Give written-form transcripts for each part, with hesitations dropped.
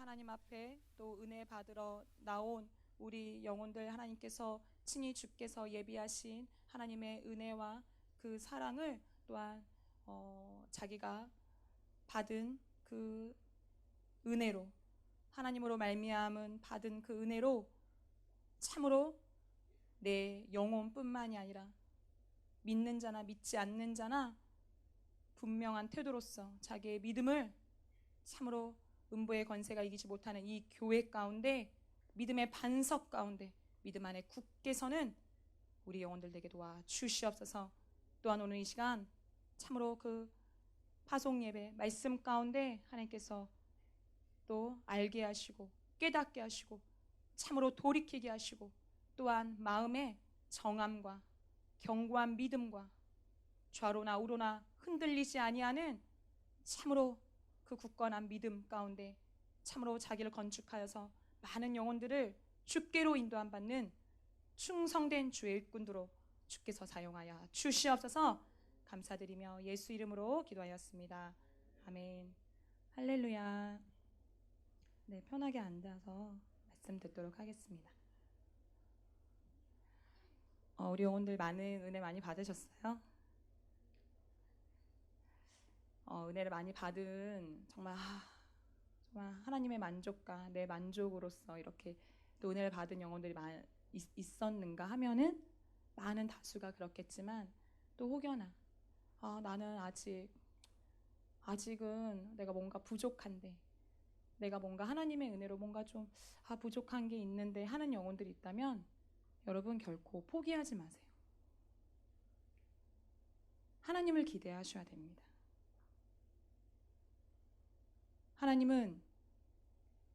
하나님 앞에 또 은혜 받으러 나온 우리 영혼들 하나님께서 친히 주께서 예비하신 하나님의 은혜와 그 사랑을 또한 자기가 받은 그 은혜로 하나님으로 말미암은 받은 그 은혜로 참으로 내 영혼뿐만이 아니라 믿는 자나 믿지 않는 자나 분명한 태도로서 자기의 믿음을 참으로 음부의 권세가 이기지 못하는 이 교회 가운데 믿음의 반석 가운데 믿음 안에 굳게 서는 우리 영혼들 되게 도와주시옵소서. 또한 오늘 이 시간 참으로 그 파송 예배 말씀 가운데 하나님께서 또 알게 하시고 깨닫게 하시고 참으로 돌이키게 하시고 또한 마음의 정함과 견고한 믿음과 좌로나 우로나 흔들리지 아니하는 참으로 그 굳건한 믿음 가운데 참으로 자기를 건축하여서 많은 영혼들을 주께로 인도함 받는 충성된 주의 일꾼으로 주께서 사용하여 주시옵소서. 감사드리며 예수 이름으로 기도하였습니다. 아멘. 할렐루야. 네, 편하게 앉아서 말씀 듣도록 하겠습니다. 우리 영혼들 많은 은혜 많이 받으셨어요? 은혜를 많이 받은 정말 하나님의 만족과 내 만족으로서 이렇게 또 은혜를 받은 영혼들이 있었는가 하면은 많은 다수가 그렇겠지만 또 혹여나 나는 아직은 내가 뭔가 부족한데 내가 뭔가 하나님의 은혜로 뭔가 좀 부족한 게 있는데 하는 영혼들이 있다면 여러분 결코 포기하지 마세요. 하나님을 기대하셔야 됩니다.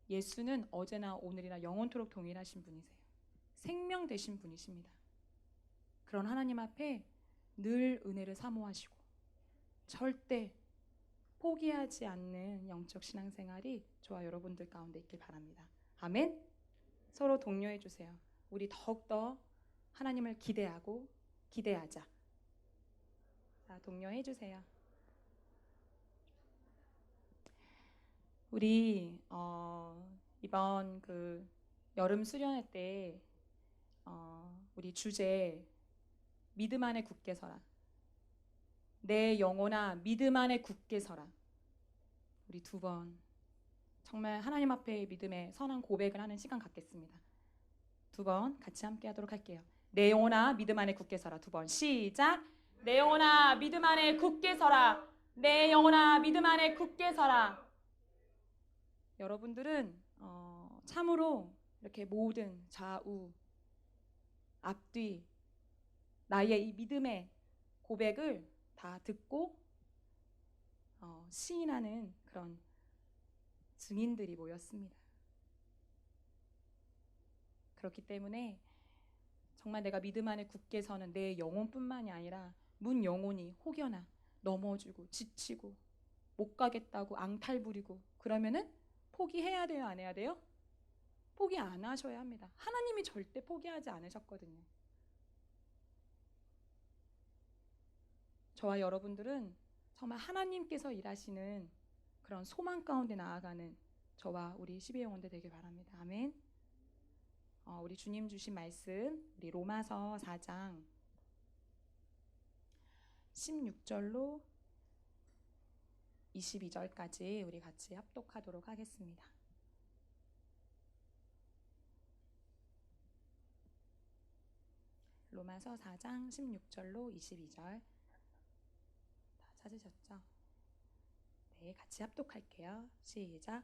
예수는 어제나 오늘이나 영원토록 동일하신 분이세요. 생명 되신 분이십니다. 그런 하나님 앞에 늘 은혜를 사모하시고 절대 포기하지 않는 영적 신앙생활이 저와 여러분들 가운데 있길 바랍니다. 아멘. 서로 독려해 주세요. 우리 더욱더 하나님을 기대하고 기대하자. 자, 독려해 주세요. 우리 이번 그 여름 수련회 때 우리 주제 믿음 안에 굳게 서라. 내 영혼아 믿음 안에 굳게 서라. 우리 2번 정말 하나님 앞에 믿음의 선한 고백을 하는 시간 갖겠습니다. 2번 같이 함께 하도록 할게요. 내 영혼아 믿음 안에 굳게 서라. 2번 시작. 내 영혼아 믿음 안에 굳게 서라. 내 영혼아 믿음 안에 굳게 서라. 여러분들은 참으로 이렇게 모든 좌우 앞뒤 나의 이 믿음의 고백을 다 듣고 시인하는 그런 증인들이 모였습니다. 그렇기 때문에 정말 내가 믿음 안에 굳게 서는 내 영혼뿐만이 아니라 문 영혼이 혹여나 넘어지고 지치고 못 가겠다고 앙탈 부리고 그러면은 포기해야 돼요, 안 해야 돼요? 포기 안 하셔야 합니다. 하나님이 절대 포기하지 않으셨거든요. 저와 여러분들은 정말 하나님께서 일하시는 그런 소망 가운데 나아가는 저와 우리 12영혼들 되길 바랍니다. 아멘. 우리 주님 주신 말씀 우리 로마서 4장 16절로 22절까지 우리 같이 합독하도록 하겠습니다. 로마서 4장 16절로 22절 다 찾으셨죠? 네, 같이 합독할게요. 시작.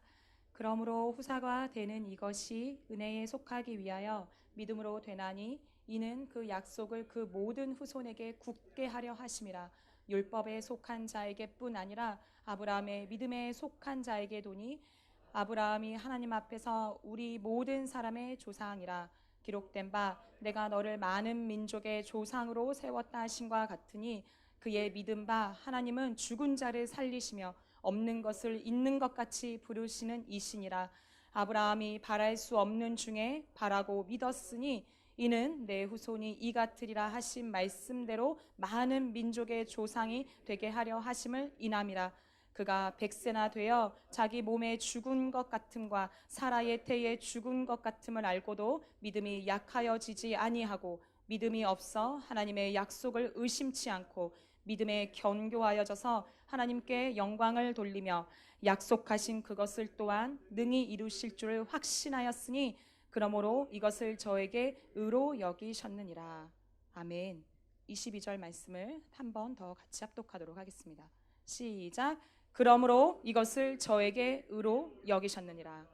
그러므로 후사가 되는 이것이 은혜에 속하기 위하여 믿음으로 되나니 이는 그 약속을 그 모든 후손에게 굳게 하려 하심이라. 율법에 속한 자에게뿐 아니라 아브라함의 믿음에 속한 자에게도니 아브라함이 하나님 앞에서 우리 모든 사람의 조상이라. 기록된 바 내가 너를 많은 민족의 조상으로 세웠다 하신과 같으니 그의 믿음 바 하나님은 죽은 자를 살리시며 없는 것을 있는 것 같이 부르시는 이시니라. 아브라함이 바랄 수 없는 중에 바라고 믿었으니 이는 내 후손이 이 같으리라 하신 말씀대로 많은 민족의 조상이 되게 하려 하심을 인함이라. 그가 백세나 되어 자기 몸에 죽은 것 같음과 사라의 태에 죽은 것 같음을 알고도 믿음이 약하여지지 아니하고 믿음이 없어 하나님의 약속을 의심치 않고 믿음에 견고하여져서 하나님께 영광을 돌리며 약속하신 그것을 또한 능히 이루실 줄 확신하였으니 그러므로 이것을 저에게 의로 여기셨느니라. 아멘. 22절 말씀을 한 번 더 같이 합독하도록 하겠습니다. 시작. 그러므로 이것을 저에게 의로 여기셨느니라.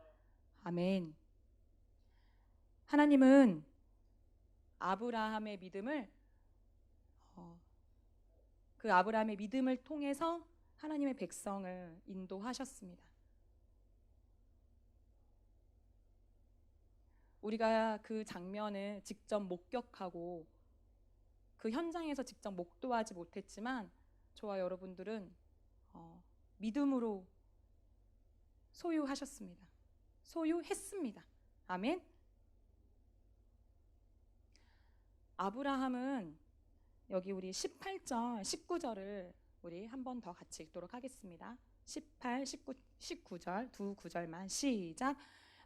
아멘. 하나님은 아브라함의 믿음을 그 아브라함의 믿음을 통해서 하나님의 백성을 인도하셨습니다. 우리가 그 장면을 직접 목격하고 그 현장에서 직접 목도하지 못했지만 저와 여러분들은 믿음으로 소유하셨습니다. 소유했습니다. 아멘. 아브라함은 여기 우리 18절, 19절을 우리 한 번 더 같이 읽도록 하겠습니다. 18, 19절 두 구절만 시작.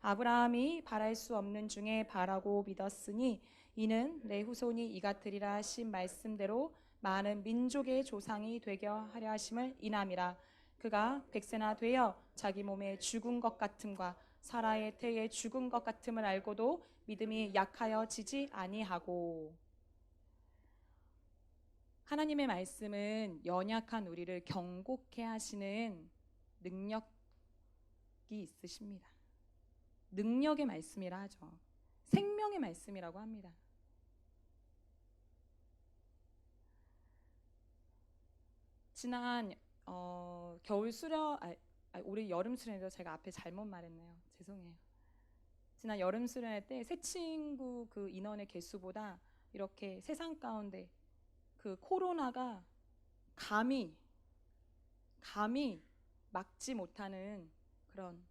아브라함이 바랄 수 없는 중에 바라고 믿었으니 이는 내 후손이 이같으리라 하신 말씀대로 많은 민족의 조상이 되게 하려 하심을 인함이라. 그가 백세나 되어 자기 몸에 죽은 것 같음과 사라의 태에 죽은 것 같음을 알고도 믿음이 약하여지지 아니하고. 하나님의 말씀은 연약한 우리를 경고케 하시는 능력이 있으십니다. 능력의 말씀이라 하죠. 생명의 말씀이라고 합니다. 지난 겨울 수련, 올해 여름 수련에서 제가 앞에 잘못 말했네요. 죄송해요. 지난 여름 수련회 때 새 친구 그 인원의 개수보다 이렇게 세상 가운데 그 코로나가 감히 막지 못하는 그런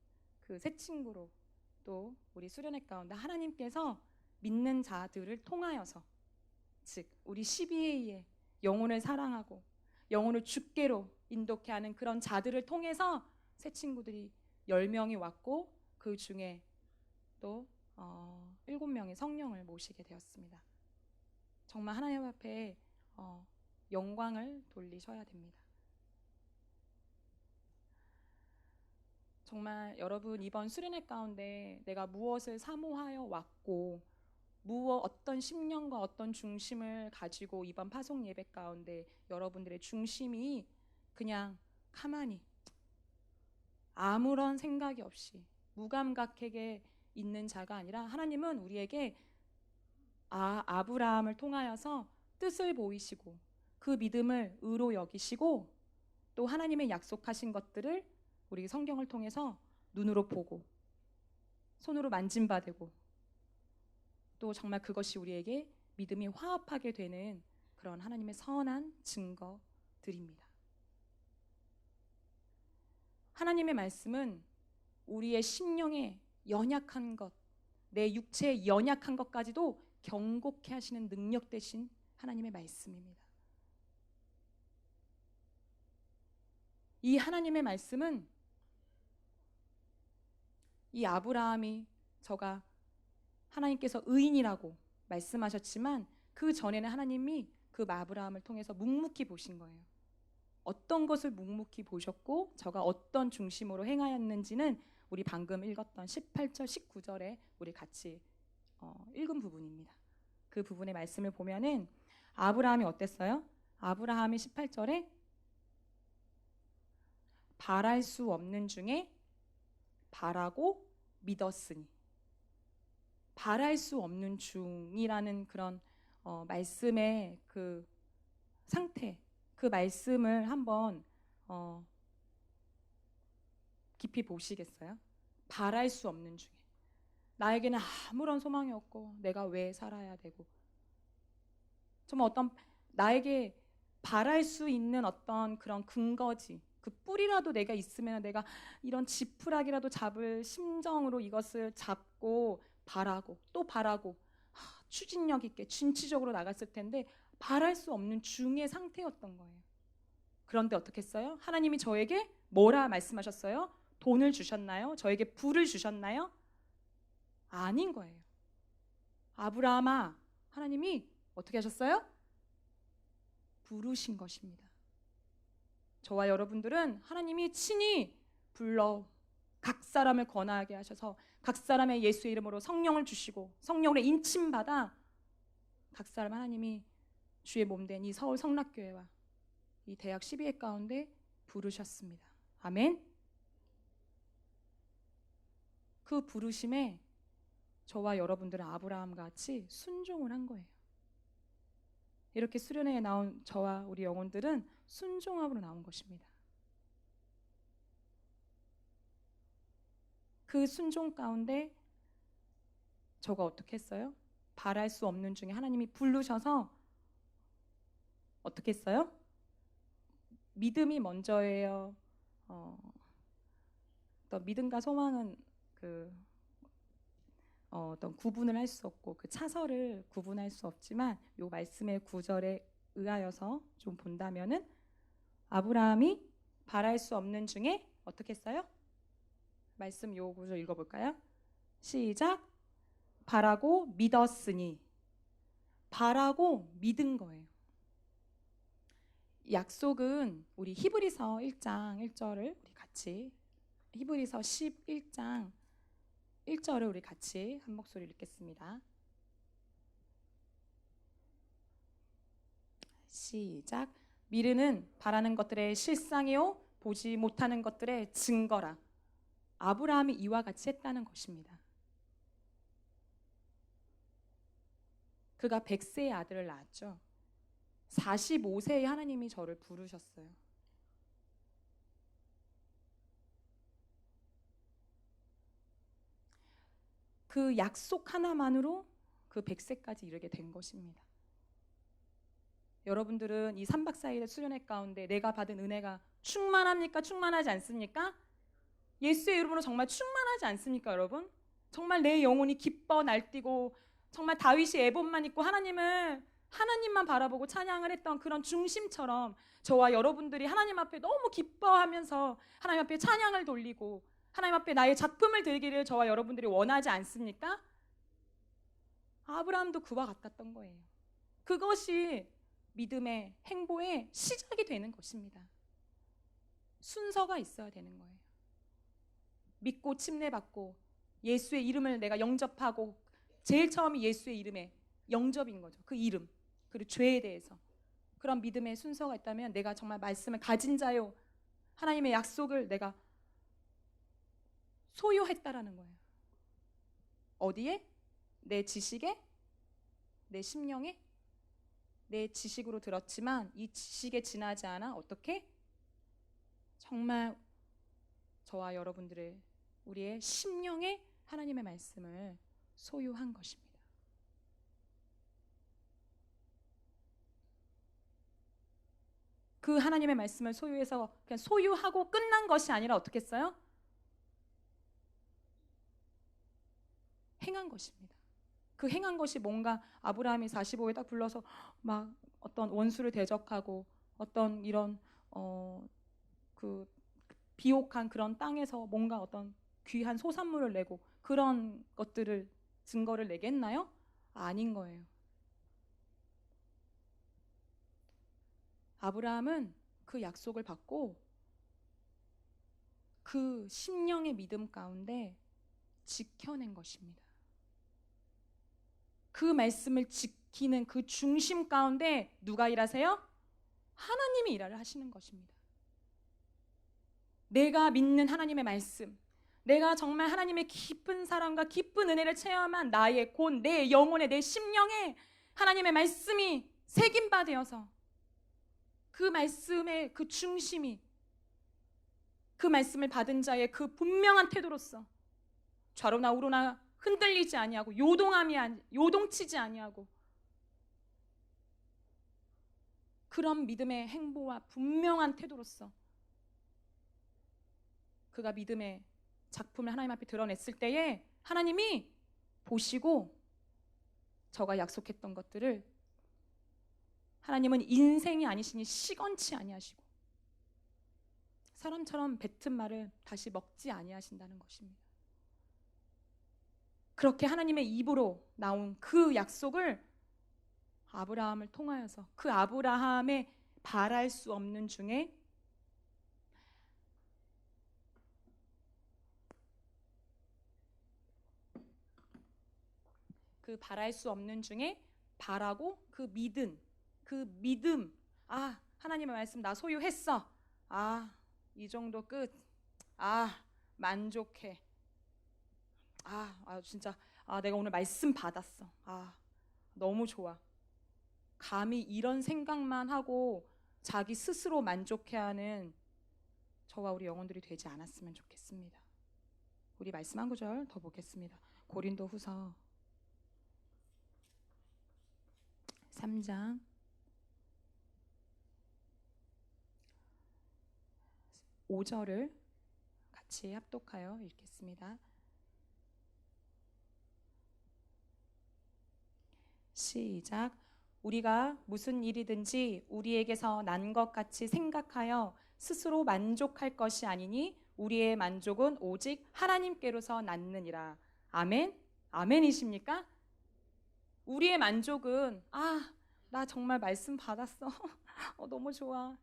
그 새 친구로 또 우리 수련회 가운데 하나님께서 믿는 자들을 통하여서, 즉 우리 12A의 영혼을 사랑하고 영혼을 주께로 인도케 하는 그런 자들을 통해서 새 친구들이 10명이 왔고 그 중에 또 7명의 성령을 모시게 되었습니다. 정말 하나님 앞에 영광을 돌리셔야 됩니다. 정말 여러분 이번 수련회 가운데 내가 무엇을 사모하여 왔고 어떤 심령과 어떤 중심을 가지고 이번 파송 예배 가운데 여러분들의 중심이 그냥 가만히 아무런 생각이 없이 무감각하게 있는 자가 아니라 하나님은 우리에게 아브라함을 통하여서 뜻을 보이시고 그 믿음을 의로 여기시고 또 하나님의 약속하신 것들을 우리 성경을 통해서 눈으로 보고 손으로 만짐받고 또 정말 그것이 우리에게 믿음이 화합하게 되는 그런 하나님의 선한 증거들입니다. 하나님의 말씀은 우리의 심령에 연약한 것, 내 육체의 연약한 것까지도 경고케 하시는 능력 되신 하나님의 말씀입니다. 이 하나님의 말씀은 이 아브라함이 저가 하나님께서 의인이라고 말씀하셨지만 그 전에는 하나님이 그 아브라함을 통해서 묵묵히 보신 거예요. 어떤 것을 묵묵히 보셨고 저가 어떤 중심으로 행하였는지는 우리 방금 읽었던 18절 19절에 우리 같이 읽은 부분입니다. 그 부분의 말씀을 보면은 아브라함이 어땠어요? 아브라함이 18절에 바랄 수 없는 중에 바라고 믿었으니, 바랄 수 없는 중이라는 그런 말씀의 그 상태, 그 말씀을 한번 깊이 보시겠어요? 바랄 수 없는 중에 나에게는 아무런 소망이 없고 내가 왜 살아야 되고, 정말 어떤 나에게 바랄 수 있는 어떤 그런 근거지, 그 뿌리라도 내가 있으면 내가 이런 지푸라기라도 잡을 심정으로 이것을 잡고 바라고 또 바라고 추진력 있게 진취적으로 나갔을 텐데 바랄 수 없는 중의 상태였던 거예요. 그런데 어떻게 했어요? 하나님이 저에게 뭐라 말씀하셨어요? 돈을 주셨나요? 저에게 부를 주셨나요? 아닌 거예요. 아브라함아, 하나님이 어떻게 하셨어요? 부르신 것입니다. 저와 여러분들은 하나님이 친히 불러 각 사람을 권하게 하셔서 각 사람의 예수의 이름으로 성령을 주시고 성령으로 인침받아 각 사람 하나님이 주의 몸된 이 서울 성락교회와 이 대학 12회 가운데 부르셨습니다. 아멘. 그 부르심에 저와 여러분들은 아브라함과 같이 순종을 한 거예요. 이렇게 수련회에 나온 저와 우리 영혼들은 순종함으로 나온 것입니다. 그 순종 가운데 저가 어떻게 했어요? 바랄 수 없는 중에 하나님이 부르셔서 어떻게 했어요? 믿음이 먼저예요. 어떤 믿음과 소망은 어떤 구분을 할 수 없고 그 차서를 구분할 수 없지만 요 말씀의 구절에 의하여서 좀 본다면은 아브라함이 바랄 수 없는 중에 어떻게 했어요? 말씀 요 구절 읽어볼까요? 시작. 바라고 믿었으니. 바라고 믿은 거예요. 약속은 우리 히브리서 1장 1절을 우리 같이 히브리서 11장 1절을 우리 같이 한 목소리 읽겠습니다. 시작. 미르는 바라는 것들의 실상이요 보지 못하는 것들의 증거라. 아브라함이 이와 같이 했다는 것입니다. 그가 100세의 아들을 낳았죠. 45세에 하나님이 저를 부르셨어요. 그 약속 하나만으로 그 100세까지 이르게 된 것입니다. 여러분들은 이 3박 4일의 수련회 가운데 내가 받은 은혜가 충만합니까? 충만하지 않습니까? 예수의 이름으로 정말 충만하지 않습니까, 여러분? 정말 내 영혼이 기뻐 날뛰고 정말 다윗이 에봇만 입고 하나님만 바라보고 찬양을 했던 그런 중심처럼 저와 여러분들이 하나님 앞에 너무 기뻐하면서 하나님 앞에 찬양을 돌리고 하나님 앞에 나의 작품을 드리기를 저와 여러분들이 원하지 않습니까? 아브라함도 그와 같았던 거예요. 그것이 믿음의 행보의 시작이 되는 것입니다. 순서가 있어야 되는 거예요. 믿고 침례받고 예수의 이름을 내가 영접하고 제일 처음이 예수의 이름의 영접인 거죠. 그 이름 그리고 죄에 대해서 그런 믿음의 순서가 있다면 내가 정말 말씀을 가진 자요 하나님의 약속을 내가 소유했다라는 거예요. 어디에? 내 지식에? 내 심령에? 내 지식으로 들었지만 이 지식에 지나지 않아 어떻게? 정말 저와 여러분들의 우리의 심령에 하나님의 말씀을 소유한 것입니다. 그 하나님의 말씀을 소유해서 그냥 소유하고 끝난 것이 아니라 어떻게 했어요? 행한 것입니다. 그 행한 것이 뭔가 아브라함이 45에 딱 불러서 막 어떤 원수를 대적하고 어떤 이런 그 비옥한 그런 땅에서 뭔가 어떤 귀한 소산물을 내고 그런 것들을 증거를 내겠나요? 아닌 거예요. 아브라함은 그 약속을 받고 그 심령의 믿음 가운데 지켜낸 것입니다. 그 말씀을 지키는 그 중심 가운데 누가 일하세요? 하나님이 일을 하시는 것입니다. 내가 믿는 하나님의 말씀, 내가 정말 하나님의 깊은 사랑과 깊은 은혜를 체험한 나의 곧 내 영혼에 내 심령에 하나님의 말씀이 새김바 되어서 그 말씀의 그 중심이 그 말씀을 받은 자의 그 분명한 태도로서 좌로나 우로나 흔들리지 아니하고 요동치지 아니하고 그런 믿음의 행보와 분명한 태도로서 그가 믿음의 작품을 하나님 앞에 드러냈을 때에 하나님이 보시고 저가 약속했던 것들을 하나님은 인생이 아니시니 시건치 아니하시고 사람처럼 뱉은 말을 다시 먹지 아니하신다는 것입니다. 그렇게 하나님의 입으로 나온 그 약속을 아브라함을 통하여서 그 아브라함의 바랄 수 없는 중에 그 바랄 수 없는 중에 바라고 그 믿음, 아, 하나님의 말씀 나 소유했어. 아, 이 정도 끝. 아, 만족해. 진짜 내가 오늘 말씀 받았어. 너무 좋아. 감히 이런 생각만 하고 자기 스스로 만족해하는 저와 우리 영혼들이 되지 않았으면 좋겠습니다. 우리 말씀 한 구절 더 보겠습니다. 고린도후서 3장 5절을 같이 합독하여 읽겠습니다. 시작. 우리가 무슨 일이든지 우리에게서 난 것 같이 생각하여 스스로 만족할 것이 아니니 우리의 만족은 오직 하나님께로서 났느니라. 아멘? 아멘이십니까? 우리의 만족은 나 정말 말씀 받았어. 너무 좋아.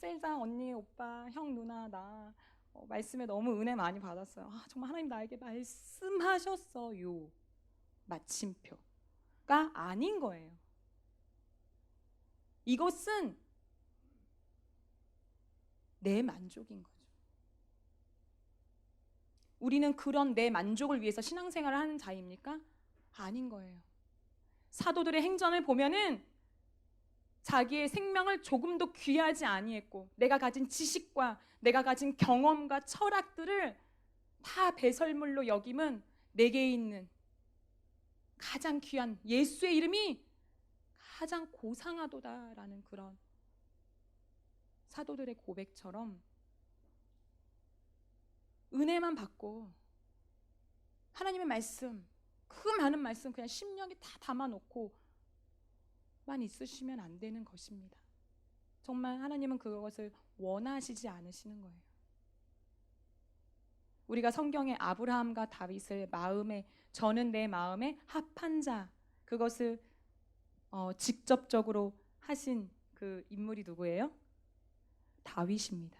셀장 언니, 오빠, 형, 누나 나 말씀에 너무 은혜 많이 받았어요. 정말 하나님 나에게 말씀하셨어요. 마침표가 아닌 거예요. 이것은 내 만족인 거죠. 우리는 그런 내 만족을 위해서 신앙생활을 하는 자입니까? 아닌 거예요. 사도들의 행전을 보면은 자기의 생명을 조금도 귀하지 아니했고 내가 가진 지식과 내가 가진 경험과 철학들을 다 배설물로 여김은 내게 있는 가장 귀한 예수의 이름이 가장 고상하도다라는 그런 사도들의 고백처럼 은혜만 받고 하나님의 말씀, 그 많은 말씀 그냥 심령에 다 담아놓고 만 있으시면 안 되는 것입니다. 정말 하나님은 그것을 원하시지 않으시는 거예요. 우리가 성경의 아브라함과 다윗을 저는 내 마음에 합한 자, 그것을 직접적으로 하신 그 인물이 누구예요? 다윗입니다.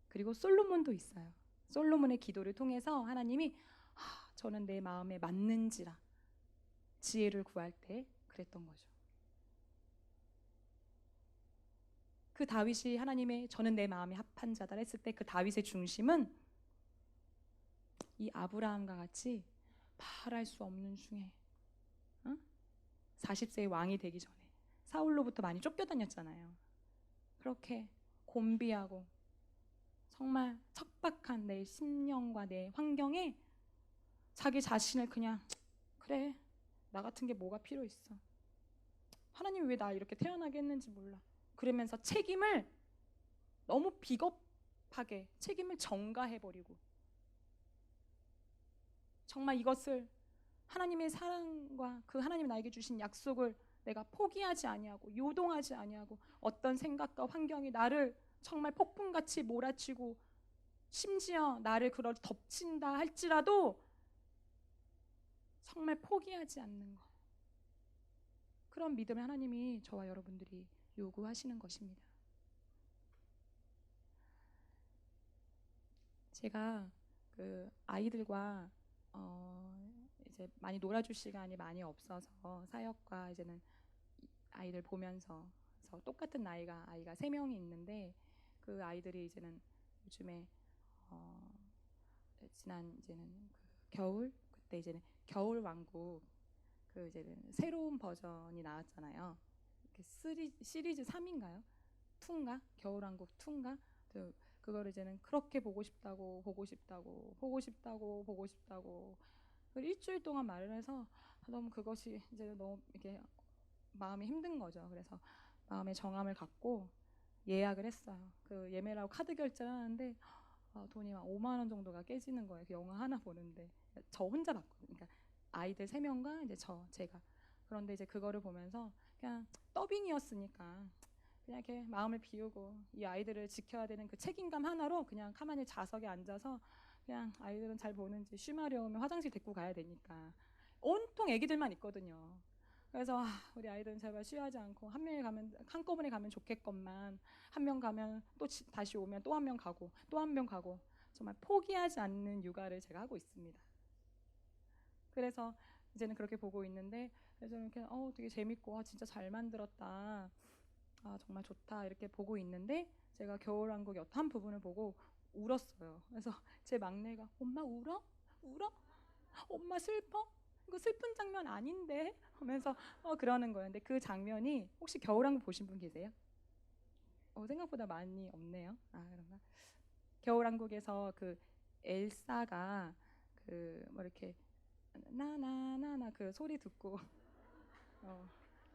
그리고 솔로몬도 있어요. 솔로몬의 기도를 통해서 하나님이 저는 내 마음에 맞는지라 지혜를 구할 때 그랬던 거죠. 그 다윗이 하나님의 저는 내 마음에 합한 자다 했을 때 그 다윗의 중심은 이 아브라함과 같이 말할 수 없는 중에 40세의 왕이 되기 전에 사울로부터 많이 쫓겨다녔잖아요. 그렇게 곤비하고 정말 척박한 내 심령과 내 환경에 자기 자신을 그냥 그래 나 같은 게 뭐가 필요 있어. 하나님이 왜 나 이렇게 태어나게 했는지 몰라. 그러면서 책임을 너무 비겁하게 책임을 전가해버리고 정말 이것을 하나님의 사랑과 그 하나님이 나에게 주신 약속을 내가 포기하지 아니하고 요동하지 아니하고 어떤 생각과 환경이 나를 정말 폭풍같이 몰아치고 심지어 나를 그걸 덮친다 할지라도 정말 포기하지 않는 것, 그런 믿음을 하나님이 저와 여러분들이 요구하시는 것입니다. 제가 그 아이들과 이제 많이 놀아줄 시간이 많이 없어서 사역과 이제는 아이들 보면서 똑같은 아이가 3명이 있는데 그 아이들이 이제는 요즘에 지난 이제는 그 겨울 그때 이제는 겨울 왕국 그 이제는 새로운 버전이 나왔잖아요. 시리즈 3인가요? 2인가? 겨울왕국 2인가? 그거를 이제는 그렇게 보고 싶다고 일주일 동안 말을 해서 너무 그것이 이제 너무 이게 마음이 힘든 거죠. 그래서 마음의 정함을 갖고 예약을 했어요. 그 예매라고 카드 결제를 하는데 돈이 막 5만 원 정도가 깨지는 거예요. 그 영화 하나 보는데 저 혼자 봤거든요. 그러니까 아이들 3명과 이제 제가. 그런데 이제 그거를 보면서 그냥 더빙이었으니까 그냥 이렇게 마음을 비우고 이 아이들을 지켜야 되는 그 책임감 하나로 그냥 가만히 좌석에 앉아서 그냥 아이들은 잘 보는지 쉬마려우면 화장실 데리고 가야 되니까 온통 애기들만 있거든요. 그래서 우리 아이들은 제발 쉬하지 않고 한 명이 가면 한꺼번에 가면 좋겠건만 한 명 가면 또 다시 오면 또 한 명 가고 또 한 명 가고 정말 포기하지 않는 육아를 제가 하고 있습니다. 그래서 이제는 그렇게 보고 있는데 그래서 이렇게 되게 재밌고 진짜 잘 만들었다. 정말 좋다 이렇게 보고 있는데 제가 겨울왕국의 어떤 부분을 보고 울었어요. 그래서 제 막내가 엄마 울어? 울어? 엄마 슬퍼? 이거 슬픈 장면 아닌데? 하면서 그러는 거예요. 근데 그 장면이 혹시 겨울왕국 보신 분 계세요? 생각보다 많이 없네요. 그런가? 겨울왕국에서 그 엘사가 그 뭐 이렇게 나나나나 그 소리 듣고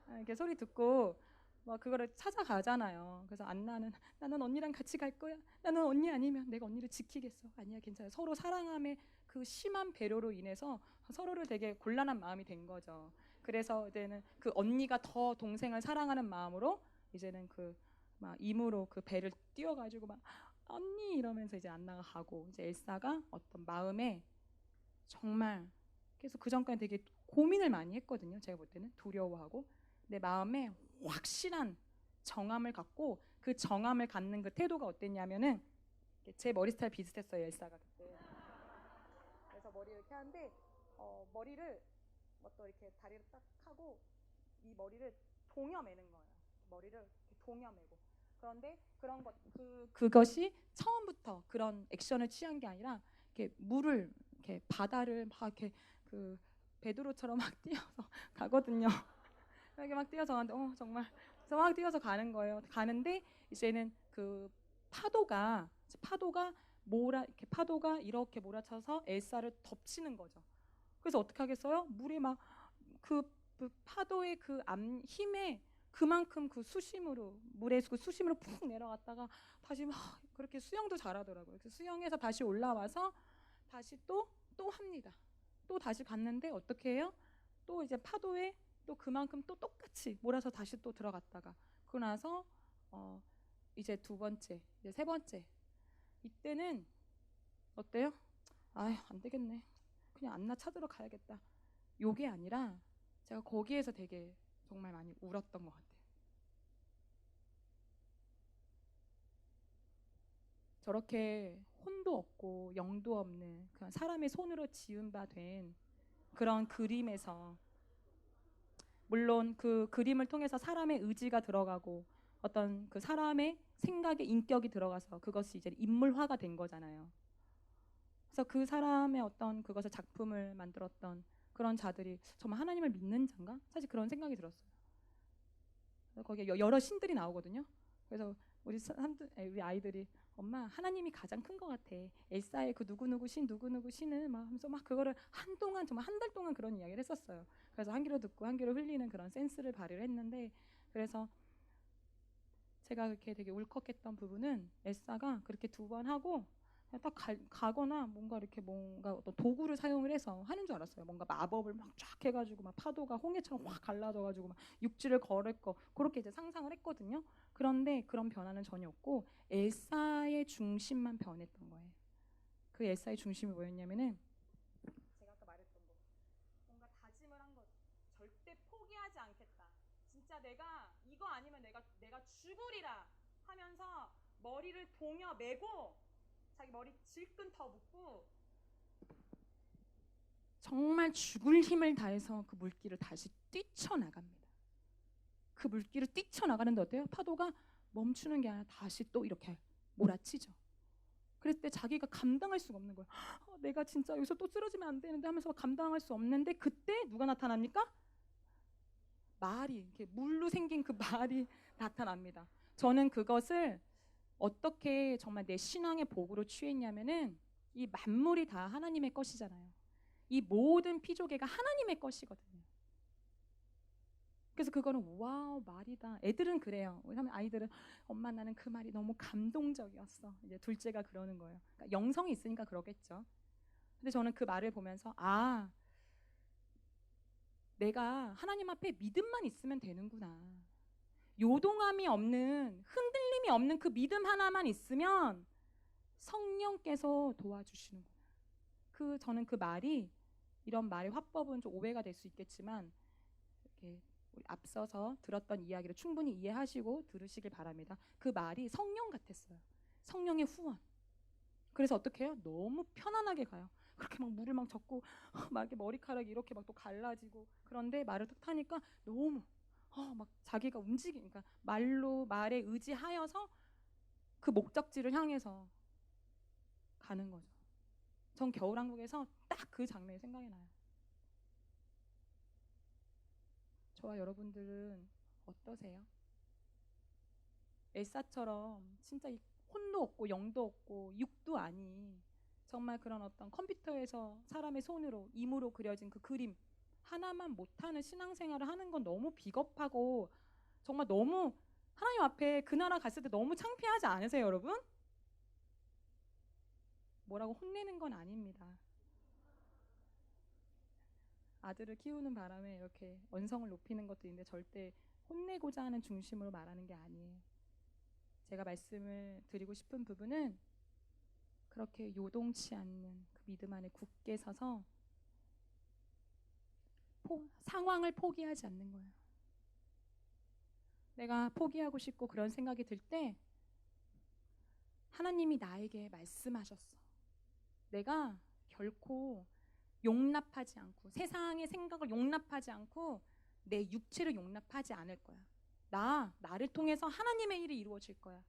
이렇게 소리 듣고 막 그거를 찾아가잖아요. 그래서 안나는 나는 언니랑 같이 갈 거야. 나는 언니 아니면 내가 언니를 지키겠어. 아니야 괜찮아. 서로 사랑함의 그 심한 배려로 인해서 서로를 되게 곤란한 마음이 된 거죠. 그래서 이제는 그 언니가 더 동생을 사랑하는 마음으로 이제는 그 막 임으로 그 배를 띄워가지고 막 언니 이러면서 이제 안나가 가고 이제 엘사가 어떤 마음에 정말 그래서 그 전까지 되게 고민을 많이 했거든요. 제가 볼 때는 두려워하고 내 마음에 확실한 정함을 갖고 그 정함을 갖는 그 태도가 어땠냐면은 제 머리 스타일 비슷했어요. 엘사가 그때. 그래서 머리를 이렇게 하는데 머리를 또 이렇게 다리를 딱 하고 이 머리를 동여매는 거예요. 머리를 이렇게 동여매고. 그런데 그런 그것이 처음부터 그런 액션을 취한 게 아니라 이렇게 물을 이렇게 바다를 막 이렇게 그 베드로처럼 막 뛰어서 가거든요. 이렇게 막 뛰어서 가는데 정말 그래서 막 뛰어서 가는 거예요. 가는데 이제는 그 파도가 이렇게 파도가 이렇게 몰아쳐서 엘사를 덮치는 거죠. 그래서 어떻게 하겠어요? 물이 막 그 파도의 그 힘에 그만큼 그 수심으로 물의 그 수심으로 푹 내려갔다가 다시 막 그렇게 수영도 잘하더라고요. 그래서 수영해서 다시 올라와서 다시 또 합니다. 또 다시 갔는데 어떻게 해요? 또 이제 파도에 또 그만큼 또 똑같이 몰아서 다시 또 들어갔다가 그러고 나서 이제 두 번째, 이제 세 번째 이때는 어때요? 안 되겠네. 그냥 안나 찾으러 가야겠다. 요게 아니라 제가 거기에서 되게 정말 많이 울었던 것 같아요. 저렇게 혼도 없고 영도 없는 그런 사람의 손으로 지은 바 된 그런 그림에서 물론 그 그림을 통해서 사람의 의지가 들어가고 어떤 그 사람의 생각의 인격이 들어가서 그것이 이제 인물화가 된 거잖아요. 그래서 그 사람의 어떤 그것을 작품을 만들었던 그런 자들이 정말 하나님을 믿는 자인가? 사실 그런 생각이 들었어요. 거기에 여러 신들이 나오거든요. 그래서 우리 아이들이 엄마 하나님이 가장 큰 것 같아. 엘사의 그 누구누구 신은 막 하면서 막 그거를 한동안 정말 한 달 동안 그런 이야기를 했었어요. 그래서 한 귀로 듣고 한 귀로 흘리는 그런 센스를 발휘를 했는데 그래서 제가 그렇게 되게 울컥했던 부분은 엘사가 그렇게 두 번 하고 딱 가거나 뭔가 이렇게 뭔가 어떤 도구를 사용을 해서 하는 줄 알았어요. 뭔가 마법을 막 쫙 해가지고 막 파도가 홍해처럼 확 갈라져가지고 막 육지를 걸을 거 그렇게 이제 상상을 했거든요. 그런데 그런 변화는 전혀 없고 엘사의 중심만 변했던 거예요. 그 엘사의 중심이 뭐였냐면은 제가 아까 말했던 거 뭔가 다짐을 한 것. 절대 포기하지 않겠다. 진짜 내가 이거 아니면 내가 죽으리라 하면서 머리를 동여 매고 자기 머리 질끈 더 묶고 정말 죽을 힘을 다해서 그 물길을 다시 뛰쳐나갑니다. 그 물길을 뛰쳐나가는데 어때요? 파도가 멈추는 게 아니라 다시 또 이렇게 몰아치죠. 그랬을 때 자기가 감당할 수가 없는 거예요. 내가 진짜 여기서 또 쓰러지면 안 되는데 하면서 감당할 수 없는데 그때 누가 나타납니까? 말이 이렇게 물로 생긴 그 말이 나타납니다. 저는 그것을 어떻게 정말 내 신앙의 복으로 취했냐면은 이 만물이 다 하나님의 것이잖아요. 이 모든 피조개가 하나님의 것이거든요. 그래서 그거는 와우 말이다. 애들은 그래요. 아이들은 엄마 나는 그 말이 너무 감동적이었어. 이제 둘째가 그러는 거예요. 그러니까 영성이 있으니까 그러겠죠. 근데 저는 그 말을 보면서 내가 하나님 앞에 믿음만 있으면 되는구나. 요동함이 없는, 흔들림이 없는 그 믿음 하나만 있으면 성령께서 도와주시는 거예요. 저는 그 말이, 이런 말의 화법은 좀 오해가 될 수 있겠지만 이렇게 우리 앞서서 들었던 이야기를 충분히 이해하시고 들으시길 바랍니다. 그 말이 성령 같았어요. 성령의 후원. 그래서 어떻게 해요? 너무 편안하게 가요. 그렇게 막 물을 막 젓고 막 이렇게 머리카락이 이렇게 막 또 갈라지고, 그런데 말을 딱 타니까 너무 막 자기가 움직이니까 말에 의지하여서 그 목적지를 향해서 가는 거죠. 전 겨울왕국에서 딱 그 장면이 생각이 나요. 저와 여러분들은 어떠세요? 엘사처럼 진짜 이 혼도 없고 영도 없고 육도 아닌, 정말 그런 어떤 컴퓨터에서 사람의 손으로 임으로 그려진 그 그림 하나만 못하는 신앙생활을 하는 건 너무 비겁하고, 정말 너무 하나님 앞에 그 나라 갔을 때 너무 창피하지 않으세요, 여러분? 뭐라고 혼내는 건 아닙니다. 아들을 키우는 바람에 이렇게 언성을 높이는 것도 있는데 절대 혼내고자 하는 중심으로 말하는 게 아니에요. 제가 말씀을 드리고 싶은 부분은 그렇게 요동치 않는 그 믿음 안에 굳게 서서 상황을 포기하지 않는 거예요. 내가 포기하고 싶고 그런 생각이 들 때 하나님이 나에게 말씀하셨어. 내가 결코 용납하지 않고, 세상의 생각을 용납하지 않고 내 육체를 용납하지 않을 거야. 나를 통해서 하나님의 일이 이루어질 거야